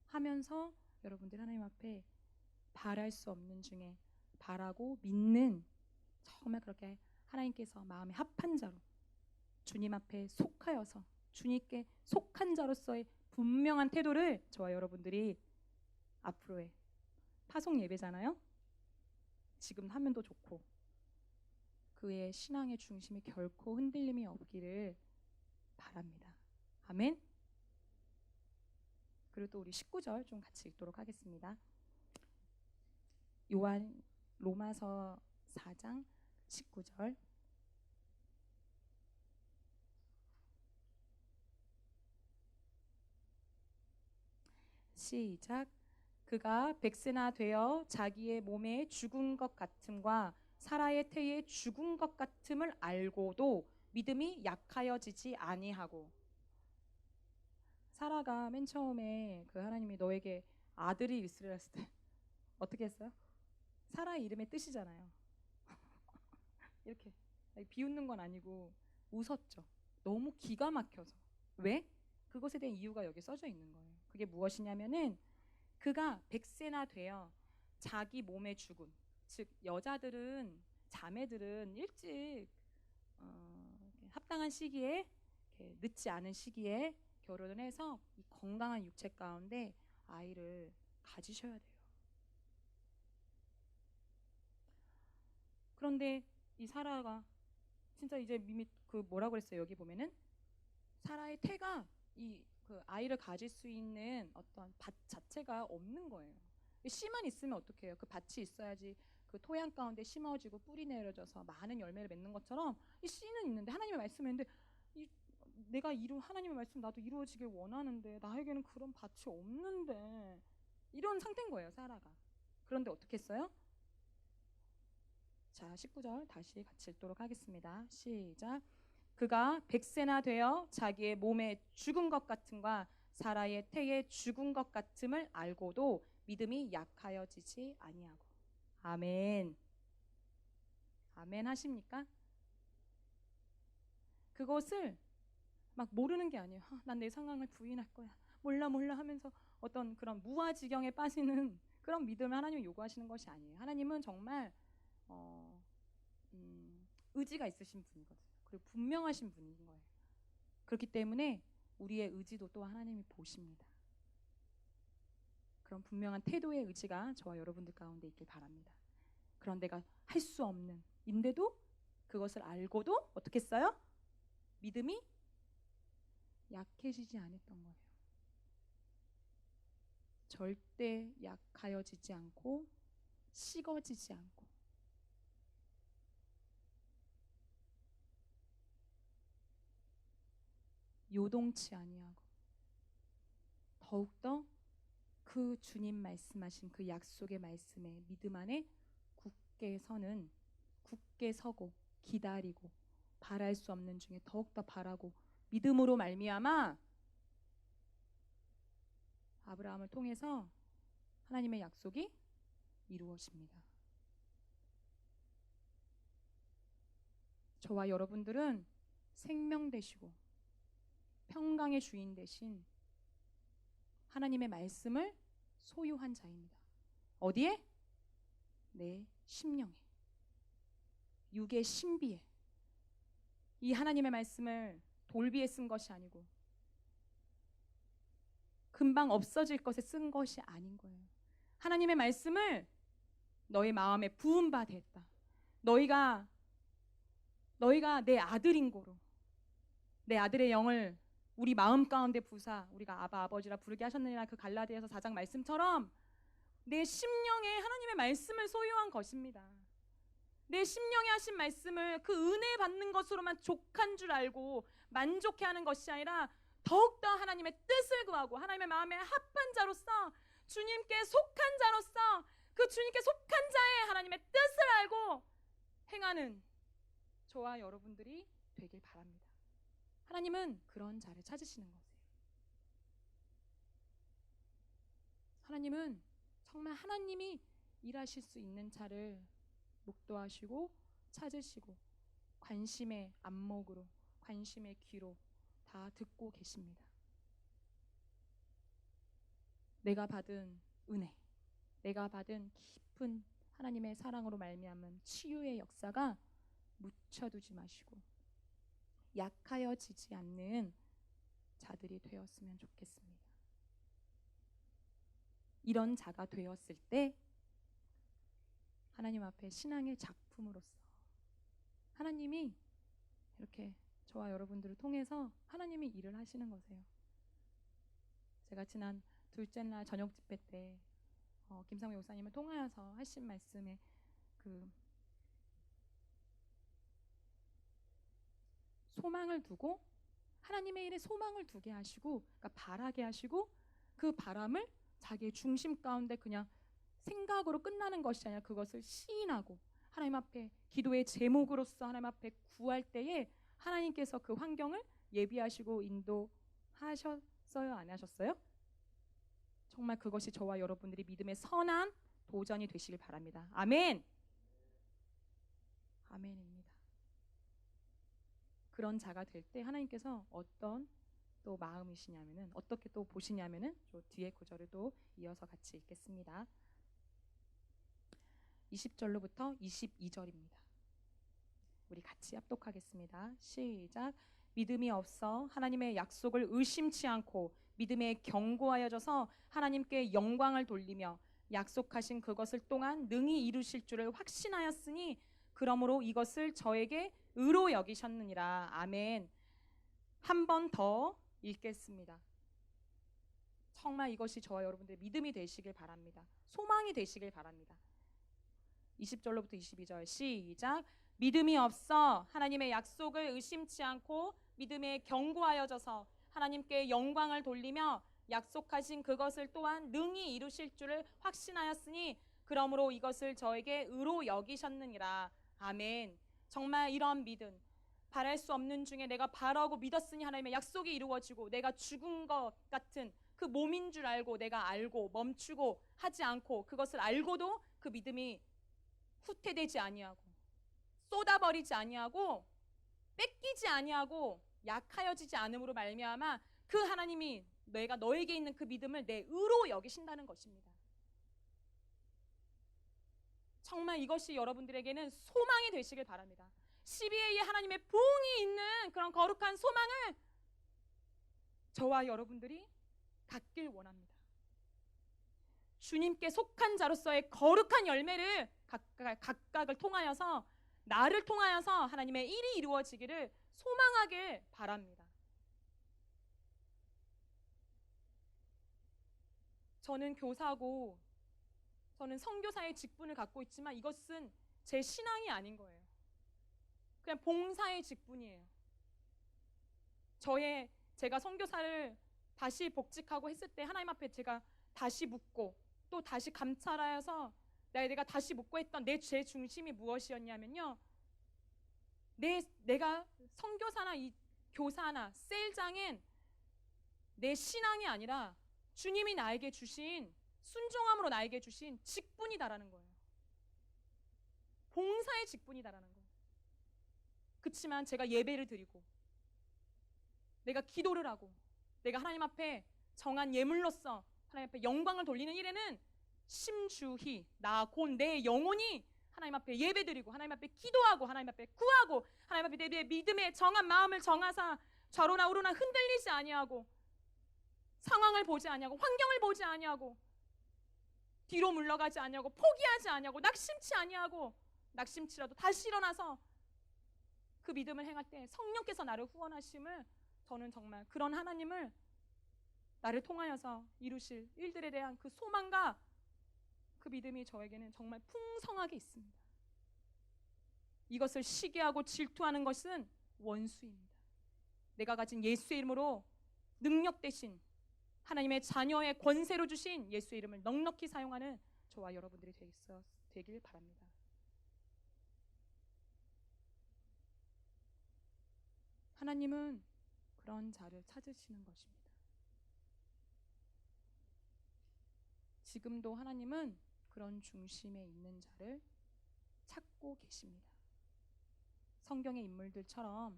하면서 여러분들 하나님 앞에 바랄 수 없는 중에 바라고 믿는, 정말 그렇게 하나님께서 마음에 합한 자로 주님 앞에 속하여서 주님께 속한 자로서의 분명한 태도를 저와 여러분들이 앞으로의 파송 예배잖아요. 지금 하면 더 좋고, 그의 신앙의 중심이 결코 흔들림이 없기를 바랍니다. 아멘. 그리고 또 우리 19절 좀 같이 읽도록 하겠습니다. 로마서 4장 19절. 시작. 그가 백세나 되어 자기의 몸에 죽은 것 같음과 사라의 태에 죽은 것 같음을 알고도 믿음이 약하여지지 아니하고. 사라가 맨 처음에 그 하나님이 너에게 아들이 있으리라 했을 때 어떻게 했어요? 사라의 이름의 뜻이잖아요. 이렇게 비웃는 건 아니고 웃었죠. 너무 기가 막혀서. 왜? 그것에 대한 이유가 여기 써져 있는 거예요. 그게 무엇이냐면은 그가 백세나 되어 자기 몸에 죽은, 즉 여자들은, 자매들은 일찍 합당한 시기에, 늦지 않은 시기에 결혼을 해서 이 건강한 육체 가운데 아이를 가지셔야 돼요. 그런데 이 사라가 진짜 이제 이미 그 뭐라고 그랬어요? 여기 보면은 사라의 태가 그 아이를 가질 수 있는 어떤 밭 자체가 없는 거예요. 씨만 있으면 어떡해요? 그 밭이 있어야지 그 토양 가운데 심어지고 뿌리 내려져서 많은 열매를 맺는 것처럼 이 씨는 있는데, 하나님의 말씀이 있는데, 하나님의 말씀 나도 이루어지길 원하는데 나에게는 그런 밭이 없는데, 이런 상태인 거예요, 사라가. 그런데 어떻게 했어요? 자, 19절 다시 같이 읽도록 하겠습니다. 시작. 그가 백세나 되어 자기의 몸에 죽은 것 같음과 사라의 태에 죽은 것 같음을 알고도 믿음이 약하여지지 아니하고. 아멘. 아멘 하십니까? 그것을 막 모르는 게 아니에요. 난 내 상황을 부인할 거야. 몰라 하면서 어떤 그런 무아지경에 빠지는 그런 믿음을 하나님이 요구하시는 것이 아니에요. 하나님은 정말 의지가 있으신 분이거든요. 그리고 분명하신 분인 거예요. 그렇기 때문에 우리의 의지도 또 하나님이 보십니다. 그런 분명한 태도의 의지가 저와 여러분들 가운데 있길 바랍니다. 그런 내가 할 수 없는 인데도 그것을 알고도 어떻게 했어요? 믿음이 약해지지 않았던 거예요. 절대 약하여지지 않고 식어지지 않고. 요동치 아니하고 더욱더 그 주님 말씀하신 그 약속의 말씀에 믿음 안에 굳게 서고 기다리고 바랄 수 없는 중에 더욱더 바라고 믿음으로 말미암아 아브라함을 통해서 하나님의 약속이 이루어집니다. 저와 여러분들은 생명 되시고 평강의 주인 되신 하나님의 말씀을 소유한 자입니다. 어디에? 내 심령에, 육의 신비에. 이 하나님의 말씀을 돌비에 쓴 것이 아니고 금방 없어질 것에 쓴 것이 아닌 거예요. 하나님의 말씀을 너희 마음에 부은 바 됐다. 너희가 내 아들인 고로 내 아들의 영을 우리 마음 가운데 부사 우리가 아바 아버지라 부르게 하셨느니라 그 갈라디아서 4장 말씀처럼 내 심령에 하나님의 말씀을 소유한 것입니다. 내 심령에 하신 말씀을 그 은혜 받는 것으로만 족한 줄 알고 만족해하는 것이 아니라 더욱더 하나님의 뜻을 구하고 하나님의 마음에 합한 자로서 주님께 속한 자로서 그 주님께 속한 자의 하나님의 뜻을 알고 행하는 저와 여러분들이 되길 바랍니다. 하나님은 그런 자를 찾으시는 거예요. 하나님은 정말 하나님이 일하실 수 있는 자를 목도하시고 찾으시고 관심의 안목으로 관심의 귀로 다 듣고 계십니다. 내가 받은 은혜, 내가 받은 깊은 하나님의 사랑으로 말미암은 치유의 역사가 묻혀두지 마시고 약하여지지 않는 자들이 되었으면 좋겠습니다. 이런 자가 되었을 때 하나님 앞에 신앙의 작품으로서 하나님이 이렇게 저와 여러분들을 통해서 하나님이 일을 하시는 거세요. 제가 지난 둘째 날 저녁 집회 때 김상우 목사님을 통하여서 하신 말씀에 그 소망을 두고 하나님의 일에 소망을 두게 하시고 그러니까 바라게 하시고 그 바람을 자기의 중심 가운데 그냥 생각으로 끝나는 것이 아니라 그것을 시인하고 하나님 앞에 기도의 제목으로서 하나님 앞에 구할 때에 하나님께서 그 환경을 예비하시고 인도하셨어요? 안 하셨어요? 정말 그것이 저와 여러분들이 믿음의 선한 도전이 되시길 바랍니다. 아멘. 아멘입니다. 그런 자가 될 때 하나님께서 어떤 또 마음이시냐면은 어떻게 또 보시냐면은 또 뒤에 구절을 또 이어서 같이 읽겠습니다. 20절로부터 22절입니다. 우리 같이 합독하겠습니다. 시작. 믿음이 없어 하나님의 약속을 의심치 않고 믿음에 견고하여져서 하나님께 영광을 돌리며 약속하신 그것을 또한 능히 이루실 줄을 확신하였으니 그러므로 이것을 저에게 의로 여기셨느니라. 아멘. 한 번 더 읽겠습니다. 정말 이것이 저와 여러분들의 믿음이 되시길 바랍니다. 소망이 되시길 바랍니다. 20절로부터 22절 시작. 믿음이 없어 하나님의 약속을 의심치 않고 믿음에 견고하여져서 하나님께 영광을 돌리며 약속하신 그것을 또한 능히 이루실 줄을 확신하였으니 그러므로 이것을 저에게 의로 여기셨느니라. 아멘. 정말 이런 믿음, 바랄 수 없는 중에 내가 바라고 믿었으니 하나님의 약속이 이루어지고 내가 죽은 것 같은 그 몸인 줄 알고 내가 알고 멈추고 하지 않고 그것을 알고도 그 믿음이 후퇴되지 아니하고 쏟아버리지 아니하고 뺏기지 아니하고 약하여지지 않음으로 말미암아 그 하나님이 내가 너에게 있는 그 믿음을 내 의로 여기신다는 것입니다. 정말 이것이 여러분들에게는 소망이 되시길 바랍니다. 12회에 하나님의 부흥이 있는 그런 거룩한 소망을 저와 여러분들이 갖길 원합니다. 주님께 속한 자로서의 거룩한 열매를 각각을 통하여서 나를 통하여서 하나님의 일이 이루어지기를 소망하길 바랍니다. 저는 교사고 저는 선교사의 직분을 갖고 있지만 이것은 제 신앙이 아닌 거예요. 그냥 봉사의 직분이에요. 저의 제가 선교사를 다시 복직하고 했을 때 하나님 앞에 제가 다시 묻고 또 다시 감찰하여서 내가 다시 묻고 했던 내 죄 중심이 무엇이었냐면요, 내가 선교사나 이 교사나 셀장엔 내 신앙이 아니라 주님이 나에게 주신, 순종함으로 나에게 주신 직분이다라는 거예요. 봉사의 직분이다라는 거예요. 그렇지만 제가 예배를 드리고 내가 기도를 하고 내가 하나님 앞에 정한 예물로서 하나님 앞에 영광을 돌리는 일에는 심주히 나 곧 내 영혼이 하나님 앞에 예배드리고 하나님 앞에 기도하고 하나님 앞에 구하고 하나님 앞에 내 믿음의 정한 마음을 정하사 좌로나 우로나 흔들리지 아니하고 상황을 보지 아니하고 환경을 보지 아니하고 뒤로 물러가지 아니하고 포기하지 아니하고 낙심치 아니하고 낙심치라도 다시 일어나서 그 믿음을 행할 때 성령께서 나를 후원하심을, 저는 정말 그런 하나님을 나를 통하여서 이루실 일들에 대한 그 소망과 그 믿음이 저에게는 정말 풍성하게 있습니다. 이것을 시기하고 질투하는 것은 원수입니다. 내가 가진 예수의 이름으로 능력 대신 하나님의 자녀의 권세로 주신 예수의 이름을 넉넉히 사용하는 저와 여러분들이 되길 바랍니다. 하나님은 그런 자를 찾으시는 것입니다. 지금도 하나님은 그런 중심에 있는 자를 찾고 계십니다. 성경의 인물들처럼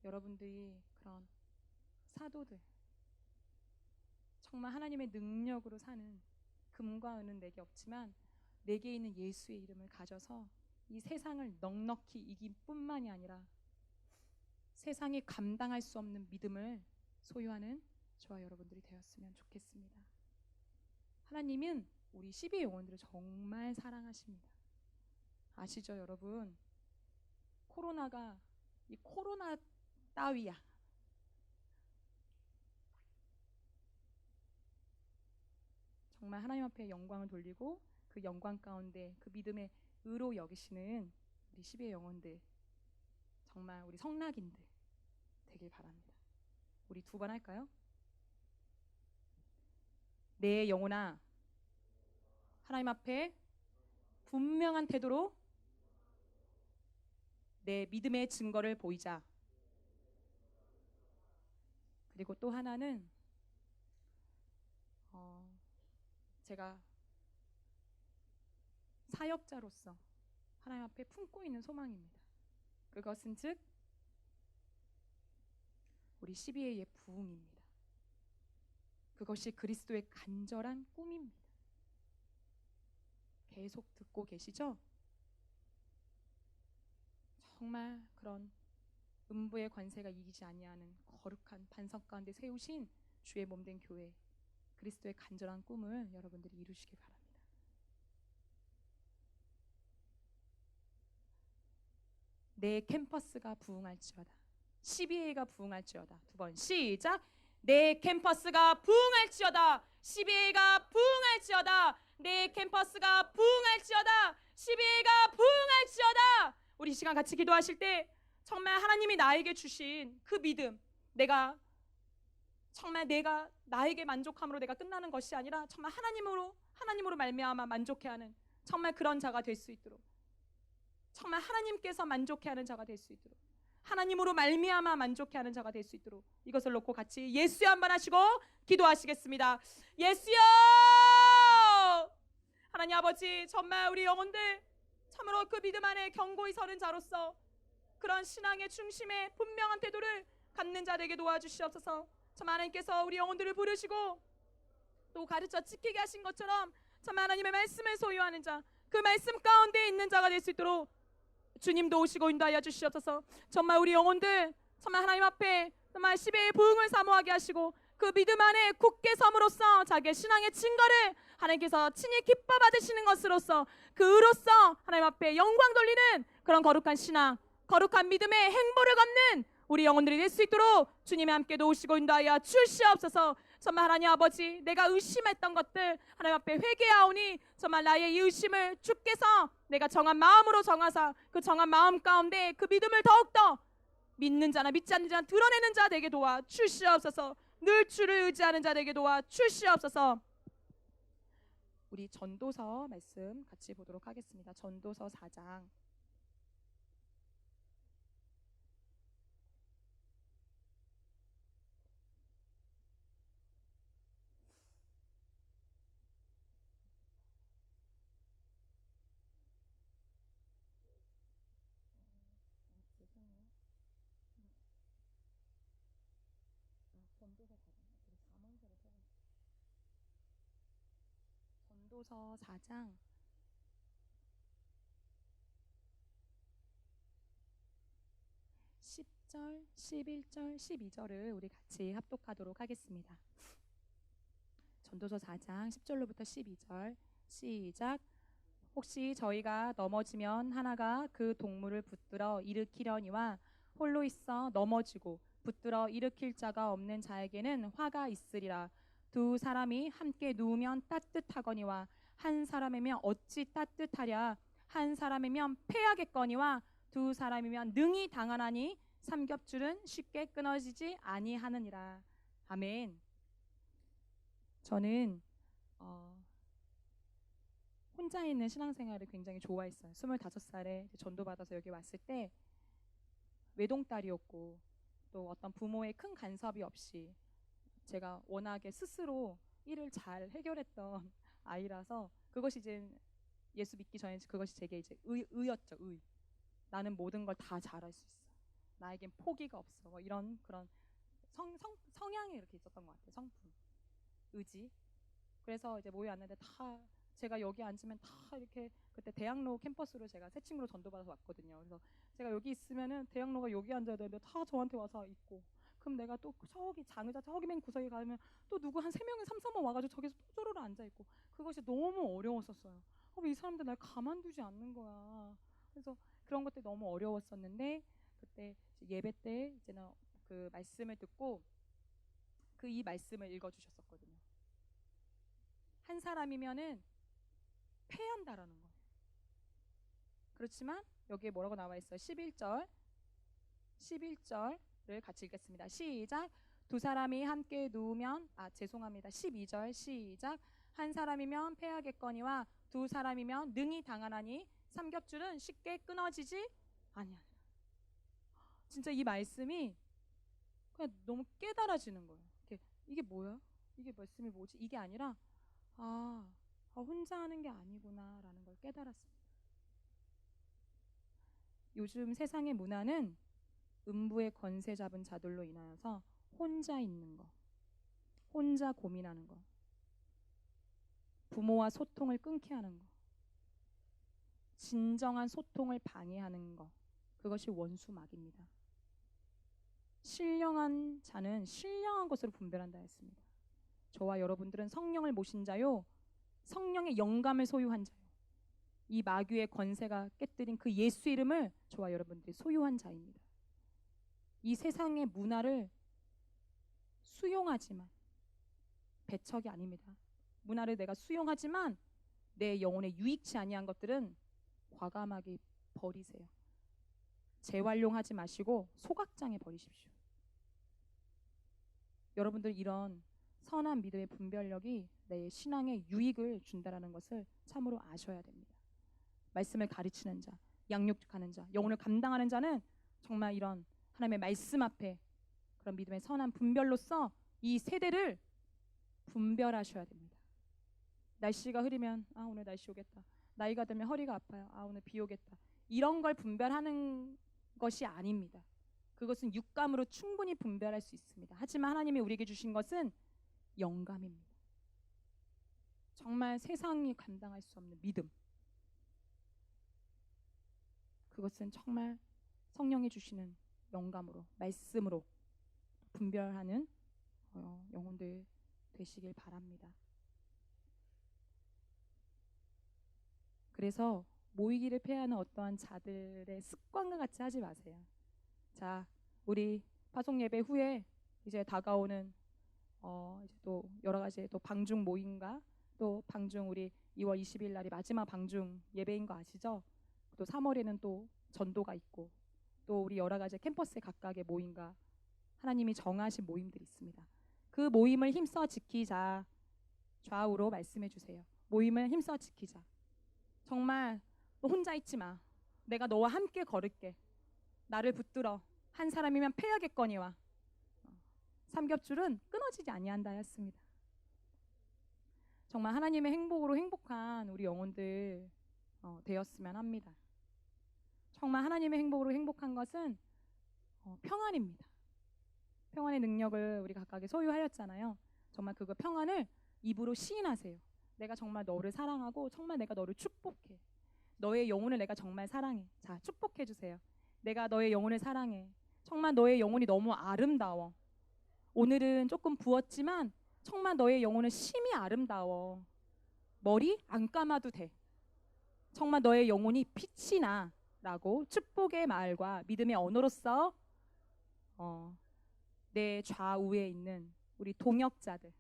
여러분들이 그런 사도들, 정말 하나님의 능력으로 사는, 금과 은은 내게 없지만 내게 있는 예수의 이름을 가져서 이 세상을 넉넉히 이길 뿐만이 아니라 세상이 감당할 수 없는 믿음을 소유하는 저와 여러분들이 되었으면 좋겠습니다. 하나님은 우리 12의 영혼들을 정말 사랑하십니다. 아시죠, 여러분? 코로나가 이 코로나 따위야. 정말 하나님 앞에 영광을 돌리고 그 영광 가운데 그 믿음의 의로 여기시는 우리 12의 영혼들, 정말 우리 성락인들 되길 바랍니다. 우리 두 번 할까요? 내 영혼아, 하나님 앞에 분명한 태도로 내 믿음의 증거를 보이자. 그리고 또 하나는 제가 사역자로서 하나님 앞에 품고 있는 소망입니다. 그것은 즉 우리 12회의 부흥입니다. 그것이 그리스도의 간절한 꿈입니다. 계속 듣고 계시죠? 정말 그런 음부의 관세가 이기지 아니하는 거룩한 반석 가운데 세우신 주의 몸된 교회, 그리스도의 간절한 꿈을 여러분들이 이루시기 바랍니다. 내 캠퍼스가 부흥할지어다. 12회가 부흥할지어다. 두 번 시작. 내 캠퍼스가 부흥할지어다. 12회가 부흥할지어다. 내 캠퍼스가 부흥할지어다. 12회가 부흥할지어다. 우리 이 시간 같이 기도하실 때 정말 하나님이 나에게 주신 그 믿음, 내가 나에게 만족함으로 내가 끝나는 것이 아니라 정말 하나님으로 말미암아 만족해하는 정말 그런 자가 될 수 있도록, 정말 하나님께서 만족해하는 자가 될 수 있도록, 하나님으로 말미암아 만족해하는 자가 될 수 있도록 이것을 놓고 같이 예수여 한번 하시고 기도하시겠습니다. 예수여! 하나님 아버지, 정말 우리 영혼들 참으로 그 믿음 안에 견고히 서는 자로서 그런 신앙의 중심에 분명한 태도를 갖는 자 되게 도와주시옵소서. 참 하나님께서 우리 영혼들을 부르시고 또 가르쳐 지키게 하신 것처럼 참 하나님의 말씀을 소유하는 자, 그 말씀 가운데 있는 자가 될 수 있도록 주님도 오시고 인도하여 주시옵소서. 정말 우리 영혼들 정말 하나님 앞에 정말 10회의 부흥을 사모하게 하시고 그 믿음 안에 굳게 섬으로써 자기의 신앙의 증거를 하나님께서 친히 기뻐 받으시는 것으로서 그 의로써 하나님 앞에 영광 돌리는 그런 거룩한 신앙, 거룩한 믿음의 행보를 걷는 우리 영혼들이 될 수 있도록 주님이 함께 도우시고 인도하여 주시옵소서. 정말 하나님 아버지, 내가 의심했던 것들 하나님 앞에 회개하오니 정말 나의 이 의심을 주께서 내가 정한 마음으로 정하사 그 정한 마음 가운데 그 믿음을 더욱더 믿는 자나 믿지 않는 자나 드러내는 자 되게 도와 주시옵소서. 늘 주를 의지하는 자 되게 도와 주시옵소서. 우리 전도서 말씀 같이 보도록 하겠습니다. 전도서 4장 10절, 11절, 12절을 우리 같이 합독하도록 하겠습니다. 전도서 4장 10절로부터 12절 시작. 혹시 저희가 넘어지면 하나가 그 동물을 붙들어 일으키려니와 홀로 있어 넘어지고 붙들어 일으킬 자가 없는 자에게는 화가 있으리라. 두 사람이 함께 누우면 따뜻하거니와 한 사람이면 어찌 따뜻하랴. 한 사람이면 패하겠거니와 두 사람이면 능히 당하나니 삼겹줄은 쉽게 끊어지지 아니하느니라. 아멘. 저는 혼자 있는 신앙생활을 굉장히 좋아했어요. 25살에 전도받아서 여기 왔을 때 외동딸이었고 또 어떤 부모의 큰 간섭이 없이 제가 워낙에 스스로 일을 잘 해결했던 아이라서 그것이 이제 예수 믿기 전에 그것이 제게 이제 의였죠. 의. 나는 모든 걸 다 잘할 수 있어. 나에겐 포기가 없어. 뭐 이런 그런 성향이 이렇게 있었던 것 같아요. 성품, 의지. 그래서 이제 모여 왔는데 다 제가 여기 앉으면 다 이렇게 그때 대학로 캠퍼스로 제가 새 친구로 전도받아서 왔거든요. 그래서 제가 여기 있으면은 대학로가 여기 앉아야 되는데 다 저한테 와서 있고, 그럼 내가 또 저기 장의자 저기 맨 구석에 가면 또 누구 한 3명이 3, 4명 와가지고 저기서 또 쪼르르 앉아 있고, 그것이 너무 어려웠었어요. 이 사람들 날 가만두지 않는 거야. 그래서 그런 것들이 너무 어려웠었는데 그때 예배 때 이제는 그 말씀을 듣고 그 이 말씀을 읽어주셨었거든요. 한 사람이면은 패한다라는 거예요. 그렇지만 여기에 뭐라고 나와 있어요? 11절을 같이 읽겠습니다. 시작. 두 사람이 함께 누우면 죄송합니다. 12절 시작. 한 사람이면 패하겠거니와 두 사람이면 능히 당하나니 삼겹줄은 쉽게 끊어지지 아니하리라. 진짜 이 말씀이 그냥 너무 깨달아지는 거예요. 이게 뭐야? 이게 말씀이 뭐지? 이게 아니라 혼자 하는 게 아니구나라는 걸 깨달았습니다. 요즘 세상의 문화는 음부의 권세 잡은 자들로 인하여서 혼자 있는 거, 혼자 고민하는 거, 부모와 소통을 끊게 하는 거, 진정한 소통을 방해하는 거, 그것이 원수막입니다. 신령한 자는 신령한 것으로 분별한다 했습니다. 저와 여러분들은 성령을 모신 자요, 성령의 영감을 소유한 자요, 이 마귀의 권세가 깨뜨린 그 예수 이름을 저와 여러분들이 소유한 자입니다. 이 세상의 문화를 수용하지만 배척이 아닙니다. 문화를 내가 수용하지만 내 영혼에 유익치 아니한 것들은 과감하게 버리세요. 재활용하지 마시고 소각장에 버리십시오. 여러분들 이런 선한 믿음의 분별력이 내 신앙에 유익을 준다는 것을 참으로 아셔야 됩니다. 말씀을 가르치는 자, 양육하는 자, 영혼을 감당하는 자는 정말 이런 하나님의 말씀 앞에 그런 믿음의 선한 분별로서 이 세대를 분별하셔야 됩니다. 날씨가 흐리면 오늘 날씨 오겠다. 나이가 들면 허리가 아파요. 오늘 비 오겠다. 이런 걸 분별하는 것이 아닙니다. 그것은 육감으로 충분히 분별할 수 있습니다. 하지만 하나님이 우리에게 주신 것은 영감입니다. 정말 세상이 감당할 수 없는 믿음. 그것은 정말 성령이 주시는 영감으로, 말씀으로 분별하는 영혼들 되시길 바랍니다. 그래서 모이기를 패하는 어떠한 자들의 습관과 같이 하지 마세요. 자, 우리 파송 예배 후에 이제 다가오는 이제 또 여러 가지 또 방중 모임과 또 방중 우리 2월 20일 날이 마지막 방중 예배인 거 아시죠? 또 3월에는 또 전도가 있고 또 우리 여러 가지 캠퍼스 각각의 모임과 하나님이 정하신 모임들이 있습니다. 그 모임을 힘써 지키자. 좌우로 말씀해 주세요. 모임을 힘써 지키자. 정말 너 혼자 있지 마. 내가 너와 함께 걸을게. 나를 붙들어. 한 사람이면 패하겠거니와. 삼겹줄은 끊어지지 아니한다 했습니다. 정말 하나님의 행복으로 행복한 우리 영혼들 되었으면 합니다. 정말 하나님의 행복으로 행복한 것은 평안입니다. 평안의 능력을 우리 각각이 소유하였잖아요. 정말 그거 평안을 입으로 시인하세요. 내가 정말 너를 사랑하고 정말 내가 너를 축복해. 너의 영혼을 내가 정말 사랑해. 자, 축복해 주세요. 내가 너의 영혼을 사랑해. 정말 너의 영혼이 너무 아름다워. 오늘은 조금 부었지만 정말 너의 영혼은 심히 아름다워. 머리 안 감아도 돼. 정말 너의 영혼이 빛이 나. 라고 축복의 말과 믿음의 언어로서 내 좌우에 있는 우리 동역자들을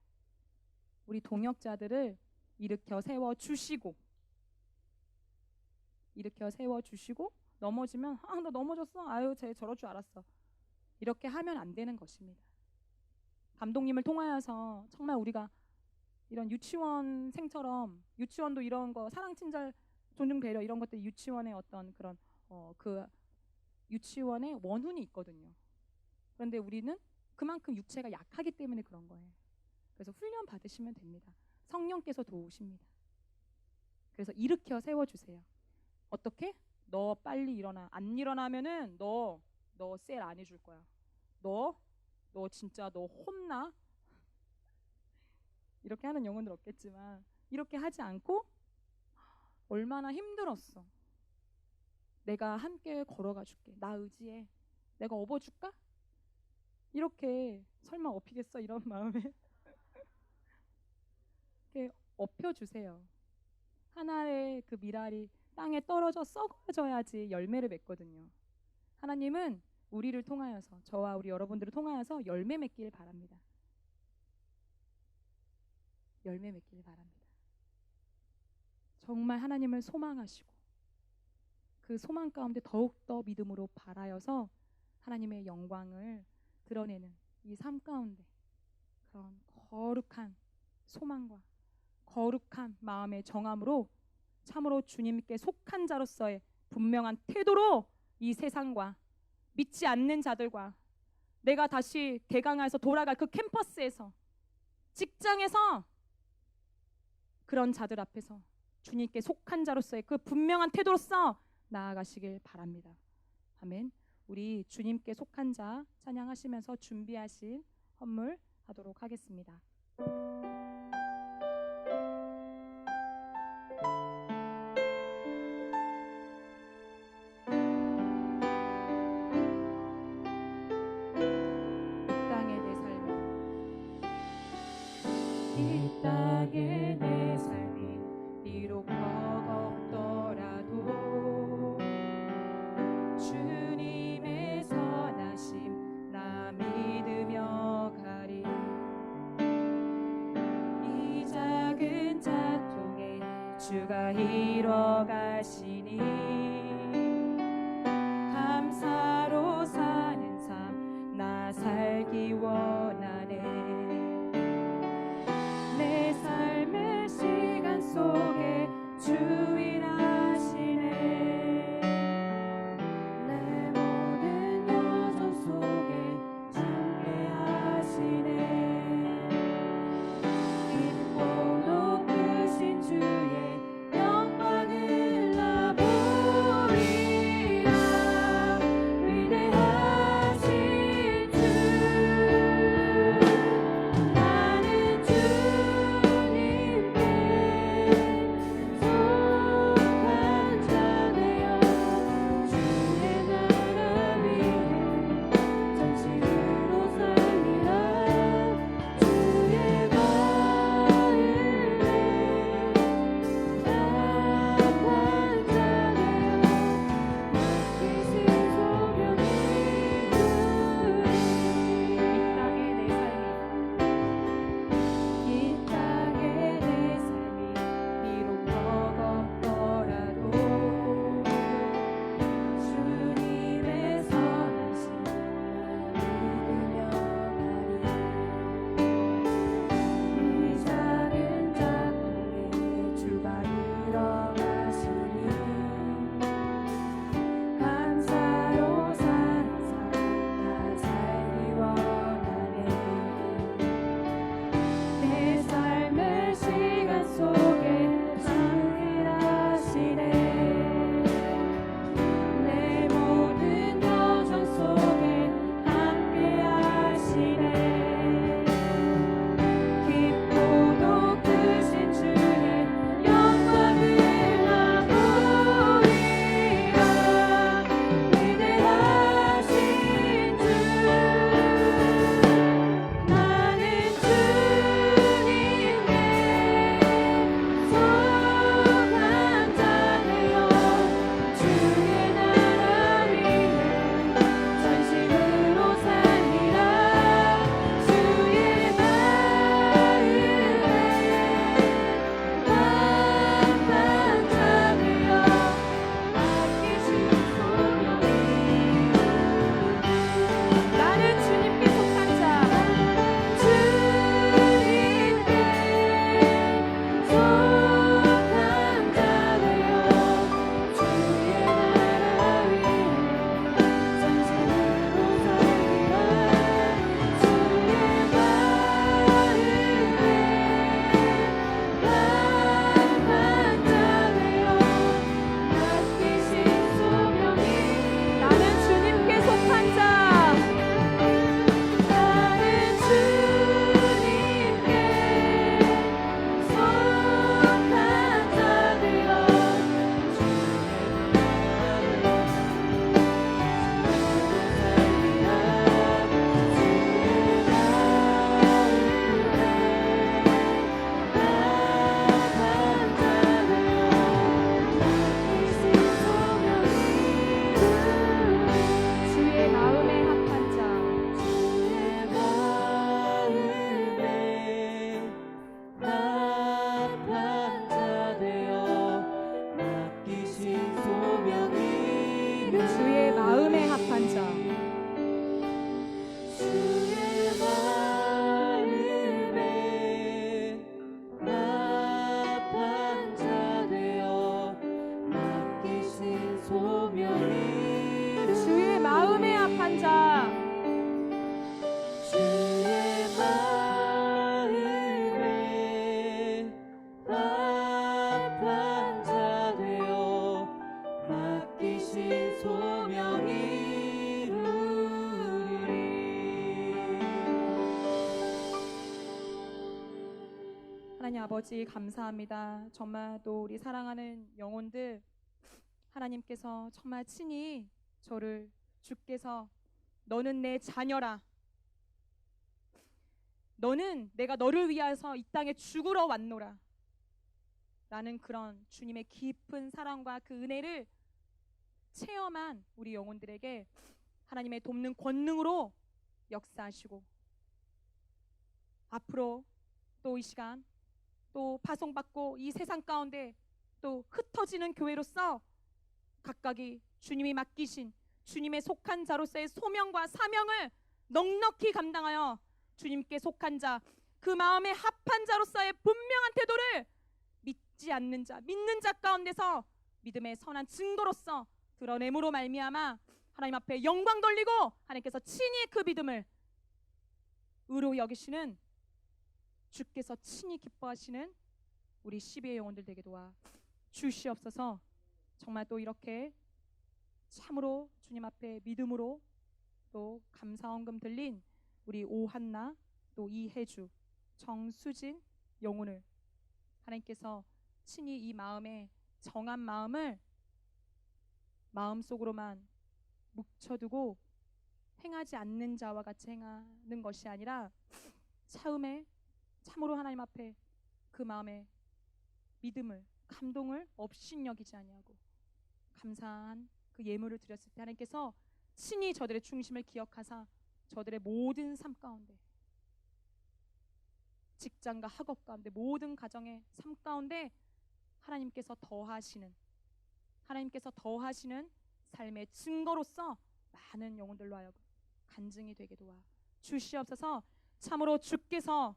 일으켜 세워주시고 넘어지면 너 넘어졌어? 아유 쟤 저럴 줄 알았어. 이렇게 하면 안 되는 것입니다. 감독님을 통하여서 정말 우리가 이런 유치원생처럼 유치원도 이런 거 사랑 친절 존중 배려 이런 것들 유치원의 어떤 그런 그 유치원의 원훈이 있거든요. 그런데 우리는 그만큼 육체가 약하기 때문에 그런 거예요. 그래서 훈련 받으시면 됩니다. 성령께서 도우십니다. 그래서 일으켜 세워주세요. 어떻게? 너 빨리 일어나. 안 일어나면은 너 셀 안 해줄 거야. 너 진짜 너 혼나? 이렇게 하는 영혼들 없겠지만 이렇게 하지 않고 얼마나 힘들었어. 내가 함께 걸어가 줄게. 나 의지해. 내가 업어줄까? 이렇게 설마 업히겠어? 이런 마음에 이렇게 업혀주세요. 하나의 그 밀알이 땅에 떨어져 썩어져야지 열매를 맺거든요. 하나님은 우리를 통하여서 저와 우리 여러분들을 통하여서 열매 맺기를 바랍니다. 열매 맺기를 바랍니다. 정말 하나님을 소망하시고 그 소망 가운데 더욱더 믿음으로 바라여서 하나님의 영광을 드러내는 이 삶 가운데 그런 거룩한 소망과 거룩한 마음의 정함으로 참으로 주님께 속한 자로서의 분명한 태도로 이 세상과 믿지 않는 자들과 내가 다시 개강해서 돌아갈 그 캠퍼스에서 직장에서 그런 자들 앞에서 주님께 속한 자로서의 그 분명한 태도로서 나아가시길 바랍니다. 아멘. 우리 주님께 속한 자 찬양하시면서 준비하신 헌물 하도록 하겠습니다. 이 땅의 내 삶이 비록 버겁더라도 주님의 선하심 나 믿으며 가리. 이 작은 자통에 주가 이뤄가시니 감사로 사는 삶 나 살기 원하네. 내 삶의 시간 속에 주 일하시네. 내 모든 여정 속에 함께하시네. 깊고 높으신 주의 영광을 주의 마음에 합한 자. 주의 마음에 합한 자 되어 맡기신 소명이 주의 마음에 합한 자. 주의 마음에 합한 자 되어 맡기신 소명이 이루리. 하나님 아버지 감사합니다. 정말 또 우리 사랑하는 영혼들 하나님께서 정말 친히 저를 주께서 너는 내 자녀라. 너는 내가 너를 위하여서 이 땅에 죽으러 왔노라. 라는 그런 주님의 깊은 사랑과 그 은혜를 체험한 우리 영혼들에게 하나님의 돕는 권능으로 역사하시고 앞으로 또 이 시간 또 파송받고 이 세상 가운데 또 흩어지는 교회로서 각각이 주님이 맡기신 주님의 속한 자로서의 소명과 사명을 넉넉히 감당하여 주님께 속한 자, 그 마음에 합한 자로서의 분명한 태도를 믿지 않는 자, 믿는 자 가운데서 믿음의 선한 증거로서 드러냄으로 말미암아 하나님 앞에 영광 돌리고 하나님께서 친히 그 믿음을 의로 여기시는 주께서 친히 기뻐하시는 우리 12의 영혼들 되게 도와 주시옵소서. 정말 또 이렇게 참으로 주님 앞에 믿음으로 또 감사원금 들린 우리 오한나 또 이혜주 정수진 영혼을 하나님께서 친히 이 마음에 정한 마음을 마음속으로만 묵혀두고 행하지 않는 자와 같이 행하는 것이 아니라 처음에 참으로 하나님 앞에 그 마음에 믿음을 감동을 업신여기지 아니하고 감사한 그 예물을 드렸을 때 하나님께서 친히 저들의 중심을 기억하사 저들의 모든 삶 가운데 직장과 학업 가운데 모든 가정의 삶 가운데 하나님께서 더하시는 삶의 증거로서 많은 영혼들로 하여금 간증이 되게 도와 주시옵소서. 참으로 주께서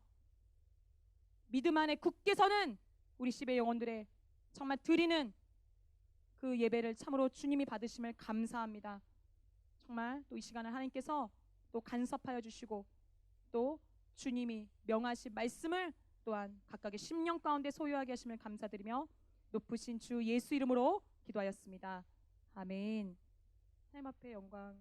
믿음 안에 굳게 서는 우리 10의 영혼들의 정말 드리는 그 예배를 참으로 주님이 받으심을 감사합니다. 정말 또 이 시간을 하나님께서 또 간섭하여 주시고 또 주님이 명하신 말씀을 또한 각각의 심령 가운데 소유하게 하심을 감사드리며 높으신 주 예수 이름으로 기도하였습니다. 아멘. 하나님 앞에 영광